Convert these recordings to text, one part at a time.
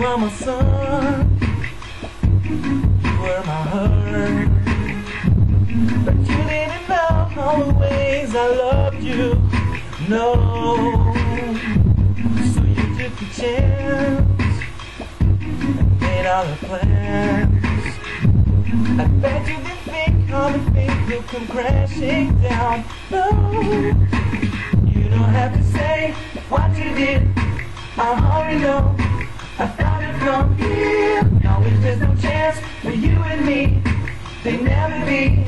You are my sun, you were my heart, but you didn't know all the ways I loved you. No, so you took a chance and made all the plans. I bet you didn't think all the things would come crashing down. No, you don't have to say what you did, I already know. I thought it from here. No, there's no chance for you and me. They never be.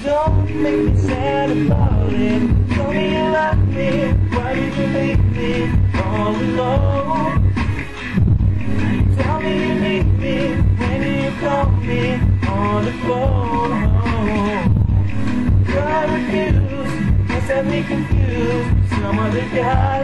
Don't make me sad about it. Tell me you love me. Why did you leave me all alone? Tell me you need me when you call me on the phone. God refused, must have me confused. Some other guy